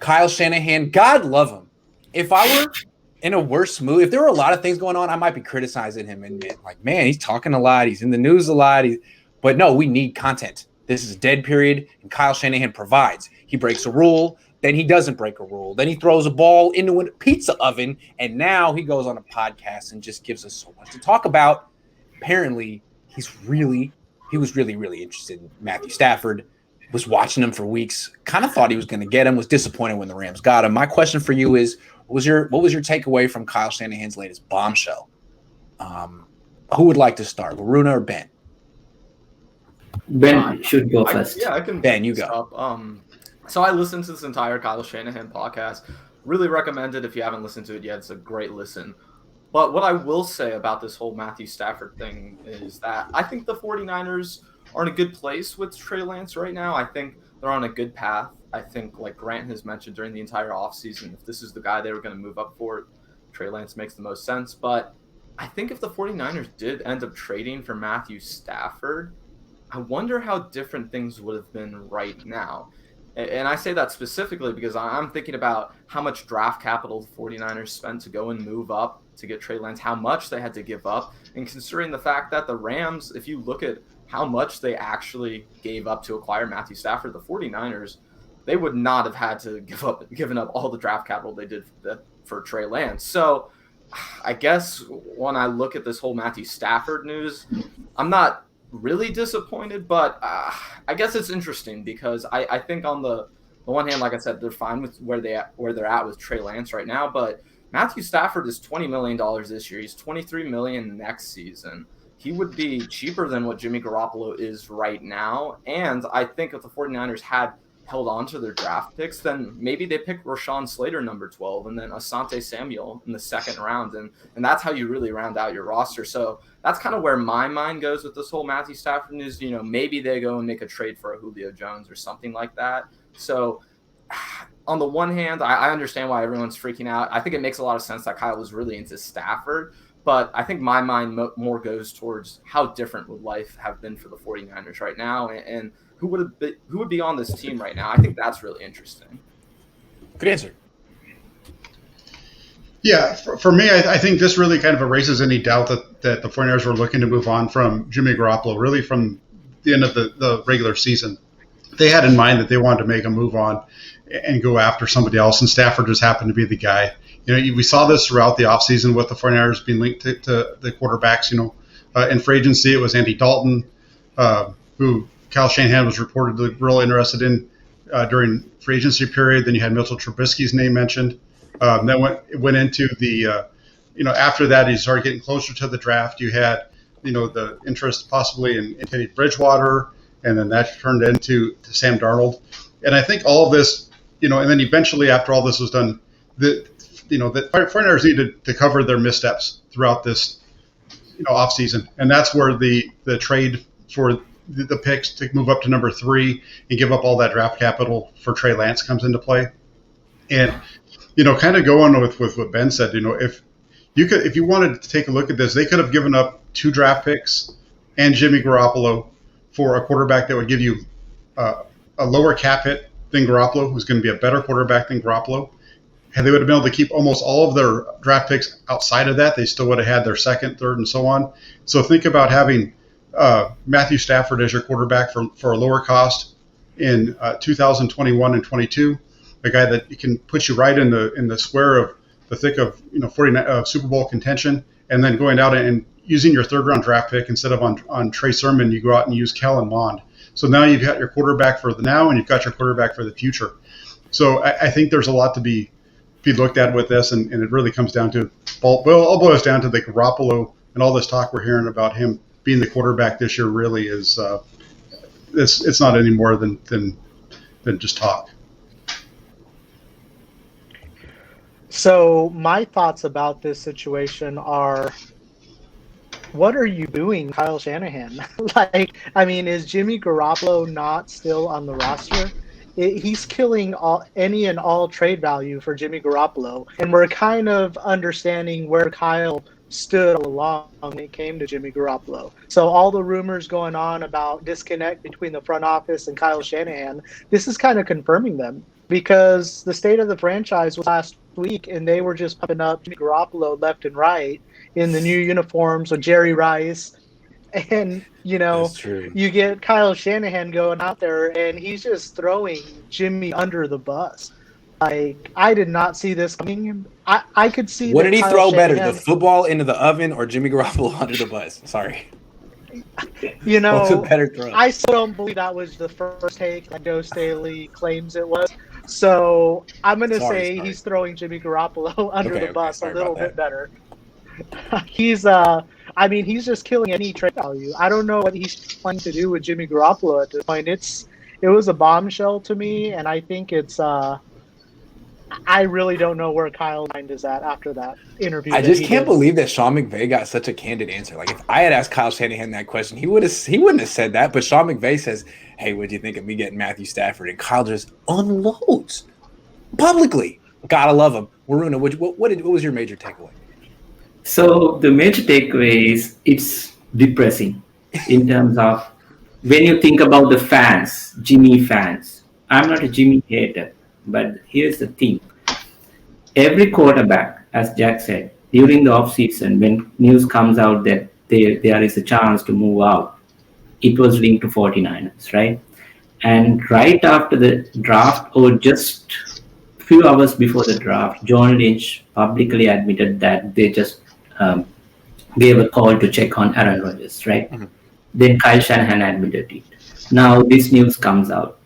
Kyle Shanahan, God love him. If I were in a worse mood, if there were a lot of things going on, I might be criticizing him and like, man, he's talking a lot. He's in the news a lot. But no, we need content. This is a dead period, and Kyle Shanahan provides. He breaks a rule, then he doesn't break a rule. Then he throws a ball into a pizza oven, and now he goes on a podcast and just gives us so much to talk about. Apparently, he was really, really interested in Matthew Stafford. Was watching him for weeks. Kind of thought he was going to get him. Was disappointed when the Rams got him. My question for you is: what was your takeaway from Kyle Shanahan's latest bombshell? Who would like to start, Waruna or Ben? Ben should go first. I can. Ben, you go. So I listened to this entire Kyle Shanahan podcast. Really recommend it if you haven't listened to it yet. It's a great listen. But what I will say about this whole Matthew Stafford thing is that I think the 49ers are in a good place with Trey Lance right now. I think they're on a good path. I think, like Grant has mentioned during the entire offseason, if this is the guy they were going to move up for, Trey Lance makes the most sense. But I think if the 49ers did end up trading for Matthew Stafford, I wonder how different things would have been right now. And I say that specifically because I'm thinking about how much draft capital the 49ers spent to go and move up to get Trey Lance, how much they had to give up, and considering the fact that the Rams, if you look at how much they actually gave up to acquire Matthew Stafford, the 49ers, they would not have had to given up all the draft capital they did for Trey Lance. So I guess when I look at this whole Matthew Stafford news, I'm not really disappointed, but I guess it's interesting because I think on the one hand, like I said, they're fine with where they're at with Trey Lance right now, but Matthew Stafford is $20 million this year. He's $23 million next season. He would be cheaper than what Jimmy Garoppolo is right now. And I think if the 49ers had held on to their draft picks, then maybe they pick Rashawn Slater, number 12, and then Asante Samuel in the second round. And that's how you really round out your roster. So that's kind of where my mind goes with this whole Matthew Stafford news. You know, maybe they go and make a trade for a Julio Jones or something like that. So on the one hand, I understand why everyone's freaking out. I think it makes a lot of sense that Kyle was really into Stafford. But I think my mind more goes towards how different would life have been for the 49ers right now, and who would be on this team right now. I think that's really interesting. Good answer. Yeah, for me, I think this really kind of erases any doubt that the 49ers were looking to move on from Jimmy Garoppolo, really from the end of the regular season. They had in mind that they wanted to make a move on and go after somebody else, and Stafford just happened to be the guy. You know, we saw this throughout the offseason with the 49ers being linked to the quarterbacks. You know, in free agency, it was Andy Dalton, who Kyle Shanahan was reportedly real interested in during free agency period. Then you had Mitchell Trubisky's name mentioned. Then went into the, after that, he started getting closer to the draft. You had, the interest possibly in Teddy Bridgewater, and then that turned into Sam Darnold. And I think all of this, and then eventually after all this was done, the 49ers needed to cover their missteps throughout this, offseason. And that's where the trade for the picks to move up to number 3 and give up all that draft capital for Trey Lance comes into play. And, kind of going with what Ben said, if you wanted to take a look at this, they could have given up 2 draft picks and Jimmy Garoppolo for a quarterback that would give you a lower cap hit than Garoppolo, who's going to be a better quarterback than Garoppolo. And they would have been able to keep almost all of their draft picks outside of that. They still would have had their second, third, and so on. So think about having Matthew Stafford as your quarterback for a lower cost in 2021 and 22, a guy that can put you right in the square of the thick of 49 Super Bowl contention, and then going out and using your third-round draft pick instead of on Trey Sermon, you go out and use Kellen Mond. So now you've got your quarterback for the now, and you've got your quarterback for the future. So I think there's a lot to be looked at with this, and it really comes down to, all boils down to the Garoppolo and all this talk we're hearing about him being the quarterback this year really is it's not any more than just talk. So my thoughts about this situation are, what are you doing, Kyle Shanahan? Is Jimmy Garoppolo not still on the roster? He's killing any and all trade value for Jimmy Garoppolo. And we're kind of understanding where Kyle stood all along when it came to Jimmy Garoppolo. So all the rumors going on about disconnect between the front office and Kyle Shanahan, this is kind of confirming them. because the state of the franchise was last week, and they were just pumping up Jimmy Garoppolo left and right in the new uniforms with Jerry Rice. And, That's true. you get Kyle Shanahan going out there, and he's just throwing Jimmy under the bus. Like, I did not see this coming. I could see What that did he Kyle throw better, Shanahan, the football into the oven or Jimmy Garoppolo under the bus? Sorry. What's a better throw? I still don't believe that was the first take like Joe Staley claims it was. So I'm going to say he's throwing Jimmy Garoppolo under the bus a little bit better. He's just killing any trade value. I don't know what he's planning to do with Jimmy Garoppolo at this point. It was a bombshell to me, and I think it's I really don't know where Kyle's mind is at after that interview. I just can't believe that Sean McVay got such a candid answer. Like, if I had asked Kyle Shanahan that question, he wouldn't have said that. But Sean McVay says, "Hey, what do you think of me getting Matthew Stafford?" And Kyle just unloads publicly. Gotta love him. Waruna, what was your major takeaway? So the major takeaway is it's depressing in terms of when you think about the fans, Jimmy fans. I'm not a Jimmy hater, but here's the thing. Every quarterback, as Jack said, during the offseason, when news comes out that there is a chance to move out, it was linked to 49ers, right? And right after the draft, or just a few hours before the draft, John Lynch publicly admitted that they just gave a call to check on Aaron Rodgers, right? Mm-hmm. Then Kyle Shanahan admitted it. Now this news comes out.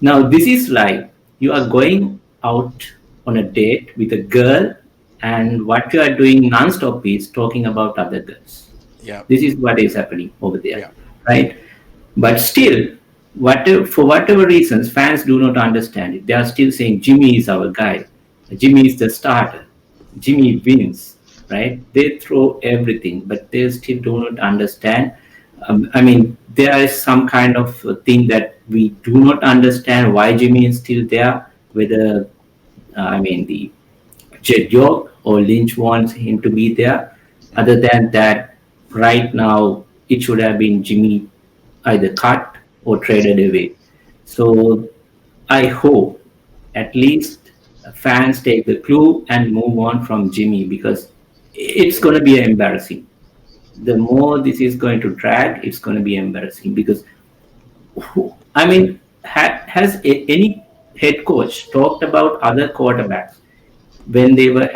Now this is like you are going out on a date with a girl, and what you are doing nonstop is talking about other girls. Yeah. This is what is happening over there, right? But still, for whatever reasons, fans do not understand it. They are still saying Jimmy is our guy. Jimmy is the starter. Jimmy wins, right? They throw everything, but they still do not understand. There is some kind of thing that we do not understand why Jimmy is still there, whether, the Jed York or Lynch wants him to be there. Other than that, right now, it should have been Jimmy either cut or traded away. So I hope at least fans take the clue and move on from Jimmy, because it's going to be embarrassing. The more this is going to drag, it's going to be embarrassing, because has any head coach talked about other quarterbacks when they were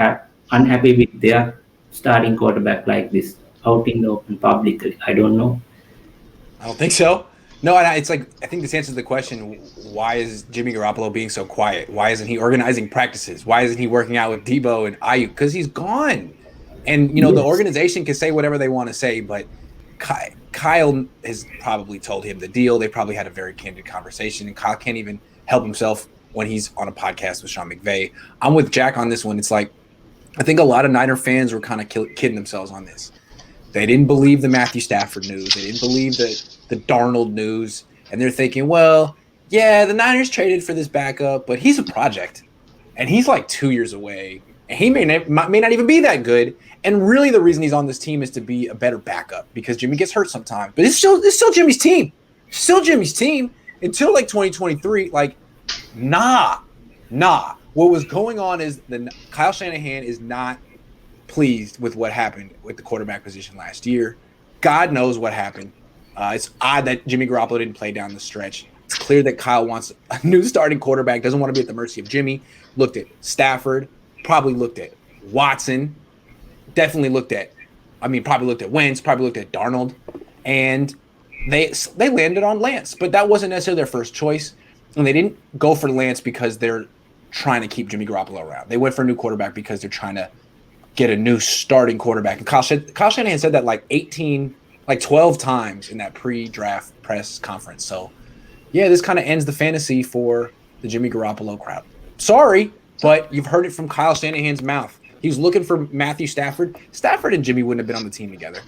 unhappy with their starting quarterback like this out in the open publicly? I don't know. I don't think so. No, it's like, I think this answers the question, why is Jimmy Garoppolo being so quiet? Why isn't he organizing practices? Why isn't he working out with Debo and Ayuk? Because he's gone. And, the organization can say whatever they want to say, but Kyle has probably told him the deal. They probably had a very candid conversation, and Kyle can't even help himself when he's on a podcast with Sean McVay. I'm with Jack on this one. It's like, I think a lot of Niner fans were kind of kidding themselves on this. They didn't believe the Matthew Stafford news. They didn't believe the Darnold news. And they're thinking, well, yeah, the Niners traded for this backup, but he's a project. And he's like 2 years away. And he may not even be that good. And really the reason he's on this team is to be a better backup, because Jimmy gets hurt sometimes. But it's still Jimmy's team. Still Jimmy's team until like 2023. Like, nah. What was going on is Kyle Shanahan is not pleased with what happened with the quarterback position last year. God knows what happened. It's odd that Jimmy Garoppolo didn't play down the stretch. It's clear that Kyle wants a new starting quarterback, doesn't want to be at the mercy of Jimmy. Looked at Stafford, probably looked at Watson, probably looked at Wentz, probably looked at Darnold, and they landed on Lance. But that wasn't necessarily their first choice, and they didn't go for Lance because they're trying to keep Jimmy Garoppolo around. They went for a new quarterback because they're trying to get a new starting quarterback. And Kyle Shanahan said that like 12 times in that pre-draft press conference. So, yeah, this kind of ends the fantasy for the Jimmy Garoppolo crowd. Sorry, but you've heard it from Kyle Shanahan's mouth. He was looking for Matthew Stafford. Stafford and Jimmy wouldn't have been on the team together.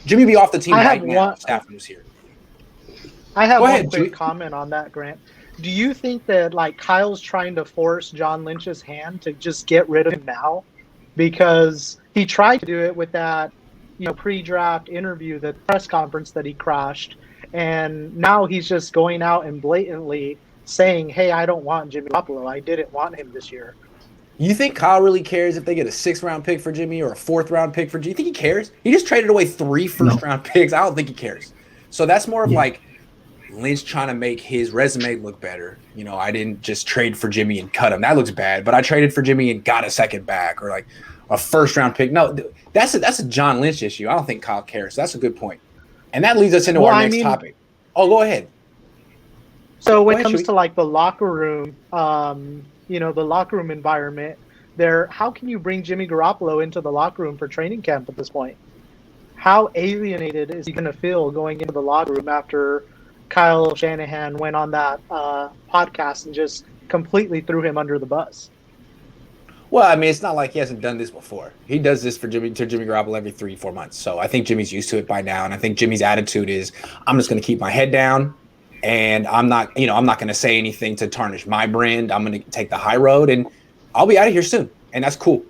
Jimmy would be off the team right now if Stafford was here. I have one quick comment on that, Grant. Do you think that like Kyle's trying to force John Lynch's hand to just get rid of him now? Because he tried to do it with that, pre-draft interview, the press conference that he crashed, and now he's just going out and blatantly saying, "Hey, I don't want Jimmy Garoppolo. I didn't want him this year." You think Kyle really cares if they get a 6th-round pick for Jimmy or a 4th-round pick for Jimmy? You think he cares? He just traded away 3 first-round picks. I don't think he cares. So that's more of like Lynch trying to make his resume look better. You know, I didn't just trade for Jimmy and cut him. That looks bad. But I traded for Jimmy and got a 2nd back, or like a 1st-round pick. No, that's a John Lynch issue. I don't think Kyle cares. So that's a good point. And that leads us into our next topic. Oh, go ahead. So when it comes to like the locker room, you know, the locker room environment there, how can you bring Jimmy Garoppolo into the locker room for training camp at this point? How alienated is he going to feel going into the locker room after Kyle Shanahan went on that podcast and just completely threw him under the bus? Well, I mean, it's not like he hasn't done this before. He does this for Jimmy Garoppolo every 3-4 months. So I think Jimmy's used to it by now. And I think Jimmy's attitude is, I'm just going to keep my head down. And I'm not going to say anything to tarnish my brand. I'm going to take the high road, and I'll be out of here soon. And that's cool.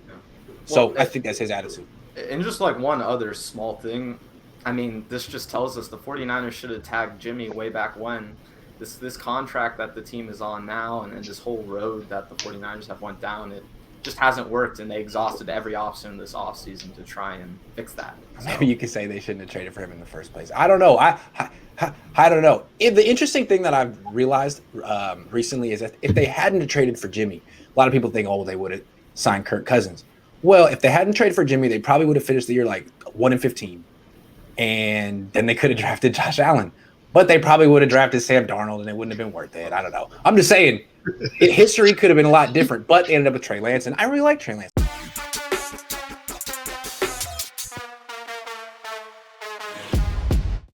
So I think that's his attitude. And just like one other small thing, I mean, this just tells us the 49ers should have tagged Jimmy way back when. This contract that the team is on now, and this whole road that the 49ers have went down, it just hasn't worked, and they exhausted every option this offseason to try and fix that. So. Maybe you could say they shouldn't have traded for him in the first place. I don't know. I don't know. The interesting thing that I've realized recently is that if they hadn't traded for Jimmy, a lot of people think, oh, they would have signed Kirk Cousins. Well, if they hadn't traded for Jimmy, they probably would have finished the year like 1-15, and then they could have drafted Josh Allen. But they probably would have drafted Sam Darnold, and it wouldn't have been worth it. I don't know. I'm just saying, history could have been a lot different, but they ended up with Trey Lance, and I really like Trey Lance.